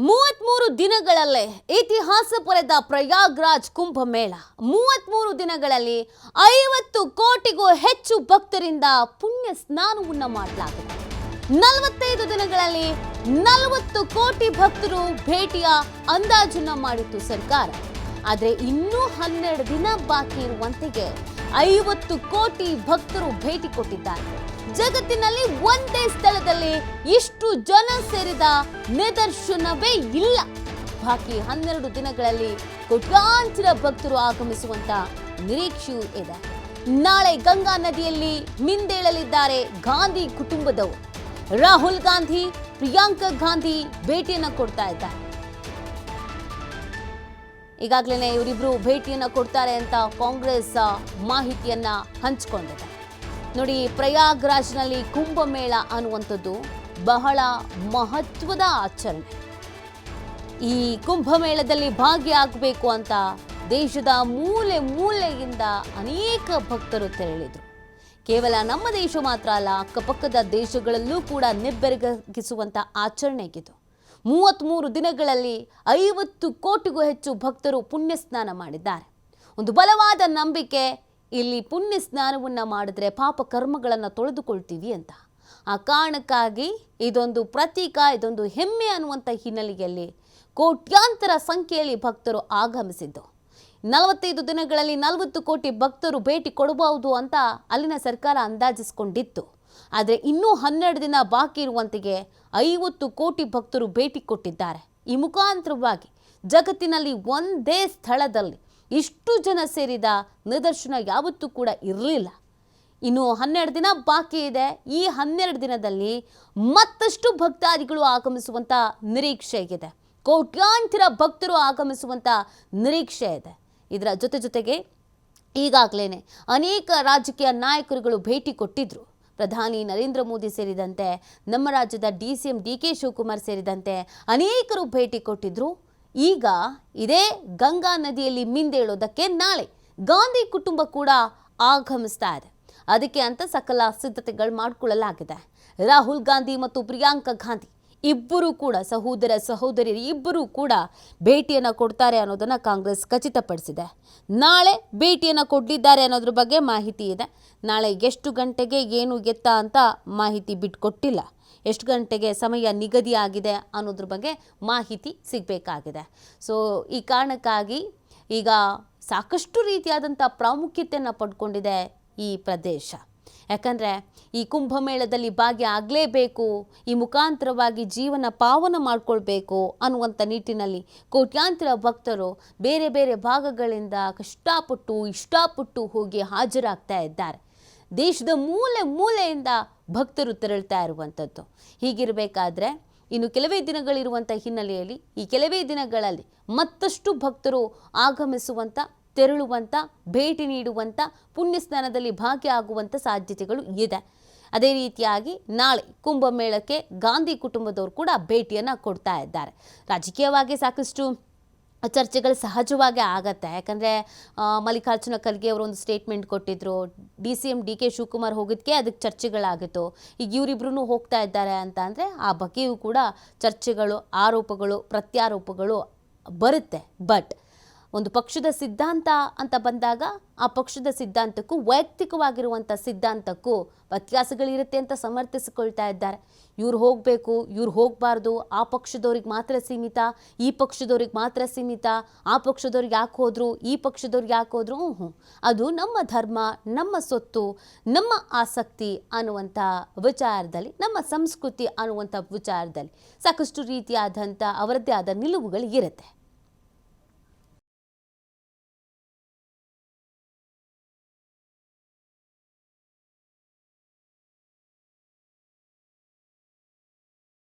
33 ದಿನಗಳಲ್ಲೇ ಇತಿಹಾಸ ಪಡೆದ ಪ್ರಯಾಗ್ರಾಜ್ ಕುಂಭಮೇಳ 33 ದಿನಗಳಲ್ಲಿ 50 ಕೋಟಿಗೂ ಹೆಚ್ಚು ಭಕ್ತರಿಂದ ಪುಣ್ಯ ಸ್ನಾನವನ್ನ ಮಾಡಲಾಗಿದೆ. 45 ದಿನಗಳಲ್ಲಿ 40 ಕೋಟಿ ಭಕ್ತರು ಭೇಟಿಯ ಅಂದಾಜನ್ನ ಮಾಡಿತ್ತು ಸರ್ಕಾರ. ಆದರೆ ಇನ್ನೂ 12 ದಿನ ಬಾಕಿ ಇರುವಂತೆಯೇ 50 ಕೋಟಿ ಭಕ್ತರು ಭೇಟಿ ಕೊಟ್ಟಿದ್ದಾರೆ. ಜಗತ್ತಿನಲ್ಲಿ ಒಂದೇ ಸ್ಥಳದಲ್ಲಿ ಇಷ್ಟು ಜನ ಸೇರಿದ ನಿದರ್ಶನವೇ ಇಲ್ಲ. ಬಾಕಿ 12 ದಿನಗಳಲ್ಲಿ ಕೋಟ್ಯಾಂತರ ಭಕ್ತರು ಆಗಮಿಸುವಂತ ನಿರೀಕ್ಷೆಯೂ ಇದೆ. ನಾಳೆ ಗಂಗಾ ನದಿಯಲ್ಲಿ ಮಿಂದೇಳಲಿದ್ದಾರೆ ಗಾಂಧಿ ಕುಟುಂಬದವರು. ರಾಹುಲ್ ಗಾಂಧಿ, ಪ್ರಿಯಾಂಕಾ ಗಾಂಧಿ ಭೇಟಿಯನ್ನ ಕೊಡ್ತಾ ಇದ್ದಾರೆ. ಈಗಾಗಲೇ ಇವರಿಬ್ರು ಭೇಟಿಯನ್ನ ಕೊಡ್ತಾರೆ ಅಂತ ಕಾಂಗ್ರೆಸ್ ಮಾಹಿತಿಯನ್ನ ಹಂಚಿಕೊಂಡಿದೆ. ನೋಡಿ, ಪ್ರಯಾಗ್ರಾಜ್ನಲ್ಲಿ ಕುಂಭಮೇಳ ಅನ್ನುವಂಥದ್ದು ಬಹಳ ಮಹತ್ವದ ಆಚರಣೆ. ಈ ಕುಂಭಮೇಳದಲ್ಲಿ ಭಾಗಿಯಾಗಬೇಕು ಅಂತ ದೇಶದ ಮೂಲೆ ಮೂಲೆಯಿಂದ ಅನೇಕ ಭಕ್ತರು ತೆರಳಿದ್ರು. ಕೇವಲ ನಮ್ಮ ದೇಶ ಮಾತ್ರ ಅಲ್ಲ, ಅಕ್ಕಪಕ್ಕದ ದೇಶಗಳಲ್ಲೂ ಕೂಡ ನಿಬ್ಬೆರಗಿಸುವಂಥ ಆಚರಣೆಗಿದು. 33 ದಿನಗಳಲ್ಲಿ 50 ಕೋಟಿಗೂ ಹೆಚ್ಚು ಭಕ್ತರು ಪುಣ್ಯ ಸ್ನಾನ ಮಾಡಿದ್ದಾರೆ. ಒಂದು ಬಲವಾದ ನಂಬಿಕೆ, ಇಲ್ಲಿ ಪುಣ್ಯ ಸ್ನಾನವನ್ನು ಮಾಡಿದ್ರೆ ಪಾಪ ಕರ್ಮಗಳನ್ನು ತೊಳೆದುಕೊಳ್ತೀವಿ ಅಂತ. ಆ ಕಾರಣಕ್ಕಾಗಿ ಇದೊಂದು ಪ್ರತೀಕ, ಇದೊಂದು ಹೆಮ್ಮೆ ಅನ್ನುವಂಥ ಹಿನ್ನೆಲೆಯಲ್ಲಿ ಕೋಟ್ಯಾಂತರ ಸಂಖ್ಯೆಯಲ್ಲಿ ಭಕ್ತರು ಆಗಮಿಸಿದ್ದು. 45 ದಿನಗಳಲ್ಲಿ 40 ಕೋಟಿ ಭಕ್ತರು ಭೇಟಿ ಕೊಡಬಹುದು ಅಂತ ಅಲ್ಲಿನ ಸರ್ಕಾರ ಅಂದಾಜಿಸಿಕೊಂಡಿತ್ತು. ಆದರೆ ಇನ್ನೂ 12 ದಿನ ಬಾಕಿ ಇರುವಂತೆಯೇ 50 ಕೋಟಿ ಭಕ್ತರು ಭೇಟಿ ಕೊಟ್ಟಿದ್ದಾರೆ. ಈ ಮುಖಾಂತರವಾಗಿ ಜಗತ್ತಿನಲ್ಲಿ ಒಂದೇ ಸ್ಥಳದಲ್ಲಿ ಇಷ್ಟು ಜನ ಸೇರಿದ ನಿದರ್ಶನ ಯಾವತ್ತೂ ಕೂಡ ಇರಲಿಲ್ಲ. ಇನ್ನು 12 ದಿನ ಬಾಕಿ ಇದೆ. ಈ 12 ದಿನದಲ್ಲಿ ಮತ್ತಷ್ಟು ಭಕ್ತಾದಿಗಳು ಆಗಮಿಸುವಂಥ ನಿರೀಕ್ಷೆ ಇದೆ. ಕೋಟ್ಯಾಂತರ ಭಕ್ತರು ಆಗಮಿಸುವಂಥ ನಿರೀಕ್ಷೆ ಇದೆ. ಇದರ ಜೊತೆಗೆ ಈಗಾಗಲೇ ಅನೇಕ ರಾಜಕೀಯ ನಾಯಕರುಗಳು ಭೇಟಿ ಕೊಟ್ಟಿದ್ರು. ಪ್ರಧಾನಿ ನರೇಂದ್ರ ಮೋದಿ ಸೇರಿದಂತೆ ನಮ್ಮ ರಾಜ್ಯದ DCM DK ಶಿವಕುಮಾರ್ ಸೇರಿದಂತೆ ಅನೇಕರು ಭೇಟಿ ಕೊಟ್ಟಿದ್ರು. ಈಗ ಇದೇ ಗಂಗಾ ನದಿಯಲ್ಲಿ ಮಿಂದೇಳೋದಕ್ಕೆ ನಾಳೆ ಗಾಂಧಿ ಕುಟುಂಬ ಕೂಡ ಆಗಮಿಸ್ತಾ ಇದೆ. ಅದಕ್ಕೆ ಅಂತ ಸಕಲ ಸಿದ್ಧತೆಗಳು ಮಾಡಿಕೊಳ್ಳಲಾಗಿದೆ. ರಾಹುಲ್ ಗಾಂಧಿ ಮತ್ತು ಪ್ರಿಯಾಂಕಾ ಗಾಂಧಿ ಇಬ್ಬರು ಕೂಡ ಸಹೋದರಿಯರು ಇಬ್ಬರು ಕೂಡ ಭೇಟಿಯನ್ನು ಕೊಡ್ತಾರೆ ಅನ್ನೋದನ್ನು ಕಾಂಗ್ರೆಸ್ ಖಚಿತಪಡಿಸಿದೆ. ನಾಳೆ ಭೇಟಿಯನ್ನು ಕೊಡಲಿದ್ದಾರೆ ಅನ್ನೋದ್ರ ಬಗ್ಗೆ ಮಾಹಿತಿ ಇದೆ. ನಾಳೆ ಎಷ್ಟು ಗಂಟೆಗೆ ಏನು ಎತ್ತ ಅಂತ ಮಾಹಿತಿ ಬಿಟ್ಟುಕೊಟ್ಟಿಲ್ಲ. ಎಷ್ಟು ಗಂಟೆಗೆ ಸಮಯ ನಿಗದಿ ಆಗಿದೆ ಅನ್ನೋದ್ರ ಬಗ್ಗೆ ಮಾಹಿತಿ ಸಿಗಬೇಕಾಗಿದೆ. ಸೊ ಈ ಕಾರಣಕ್ಕಾಗಿ ಈಗ ಸಾಕಷ್ಟು ರೀತಿಯಾದಂಥ ಪ್ರಾಮುಖ್ಯತೆಯನ್ನು ಪಡ್ಕೊಂಡಿದೆ ಈ ಪ್ರದೇಶ. ಯಾಕಂದರೆ ಈ ಕುಂಭಮೇಳದಲ್ಲಿ ಭಾಗಿಯಾಗಲೇಬೇಕು, ಈ ಮುಖಾಂತರವಾಗಿ ಜೀವನ ಪಾವನ ಮಾಡಿಕೊಳ್ಬೇಕು ಅನ್ನುವಂಥ ನಿಟ್ಟಿನಲ್ಲಿ ಕೋಟ್ಯಾಂತರ ಭಕ್ತರು ಬೇರೆ ಬೇರೆ ಭಾಗಗಳಿಂದ ಇಷ್ಟಪಟ್ಟು ಹೋಗಿ ಹಾಜರಾಗ್ತಾ ಇದ್ದಾರೆ. ದೇಶದ ಮೂಲೆ ಮೂಲೆಯಿಂದ ಭಕ್ತರು ತೆರಳ್ತಾ ಇರುವಂಥದ್ದು. ಹೀಗಿರಬೇಕಾದ್ರೆ ಇನ್ನು ಕೆಲವೇ ದಿನಗಳಿರುವಂಥ ಹಿನ್ನೆಲೆಯಲ್ಲಿ ಈ ಕೆಲವೇ ದಿನಗಳಲ್ಲಿ ಮತ್ತಷ್ಟು ಭಕ್ತರು ಆಗಮಿಸುವಂಥ, ತೆರಳುವಂಥ, ಭೇಟಿ ನೀಡುವಂಥ, ಪುಣ್ಯ ಸ್ನಾನದಲ್ಲಿ ಭಾಗಿಯಾಗುವಂಥ ಸಾಧ್ಯತೆಗಳು ಇದೆ. ಅದೇ ರೀತಿಯಾಗಿ ನಾಳೆ ಕುಂಭಮೇಳಕ್ಕೆ ಗಾಂಧಿ ಕುಟುಂಬದವರು ಕೂಡ ಭೇಟಿಯನ್ನು ಕೊಡ್ತಾ ಇದ್ದಾರೆ. ರಾಜಕೀಯವಾಗಿ ಸಾಕಷ್ಟು ಚರ್ಚೆಗಳು ಸಹಜವಾಗಿ ಆಗತ್ತೆ. ಯಾಕಂದರೆ ಮಲ್ಲಿಕಾರ್ಜುನ ಖರ್ಗೆ ಅವರು ಒಂದು ಸ್ಟೇಟ್ಮೆಂಟ್ ಕೊಟ್ಟಿದ್ರು. DCM DK ಶಿವಕುಮಾರ್ ಹೋಗಿದ್ದಕ್ಕೆ ಅದಕ್ಕೆ ಚರ್ಚೆಗಳಾಗಿತ್ತು. ಈಗ ಇವರಿಬ್ರು ಹೋಗ್ತಾ ಇದ್ದಾರೆ ಅಂತ ಅಂದರೆ ಆ ಬಗ್ಗೆಯೂ ಕೂಡ ಚರ್ಚೆಗಳು, ಆರೋಪಗಳು, ಪ್ರತ್ಯಾರೋಪಗಳು ಬರುತ್ತೆ. ಬಟ್ ಒಂದು ಪಕ್ಷದ ಸಿದ್ಧಾಂತ ಅಂತ ಬಂದಾಗ ಆ ಪಕ್ಷದ ಸಿದ್ಧಾಂತಕ್ಕೂ ವೈಯಕ್ತಿಕವಾಗಿರುವಂಥ ಸಿದ್ಧಾಂತಕ್ಕೂ ವ್ಯತ್ಯಾಸಗಳಿರುತ್ತೆ ಅಂತ ಸಮರ್ಥಿಸಿಕೊಳ್ತಾ ಇದ್ದಾರೆ. ಇವ್ರು ಹೋಗಬೇಕು, ಇವ್ರು ಹೋಗಬಾರ್ದು, ಆ ಪಕ್ಷದವ್ರಿಗೆ ಮಾತ್ರ ಸೀಮಿತ, ಈ ಪಕ್ಷದವ್ರಿಗೆ ಮಾತ್ರ ಸೀಮಿತ, ಆ ಪಕ್ಷದವ್ರಿಗೆ ಯಾಕೆ ಹೋದ್ರು, ಈ ಪಕ್ಷದವ್ರಿಗೆ ಯಾಕೆ ಹೋದ್ರು, ಅದು ನಮ್ಮ ಧರ್ಮ, ನಮ್ಮ ಸೊತ್ತು, ನಮ್ಮ ಆಸಕ್ತಿ ಅನ್ನುವಂಥ ವಿಚಾರದಲ್ಲಿ, ನಮ್ಮ ಸಂಸ್ಕೃತಿ ಅನ್ನುವಂಥ ವಿಚಾರದಲ್ಲಿ ಸಾಕಷ್ಟು ರೀತಿಯಾದಂಥ ಅವರದ್ದೇ ಆದ ನಿಲುವುಗಳು ಇರುತ್ತೆ.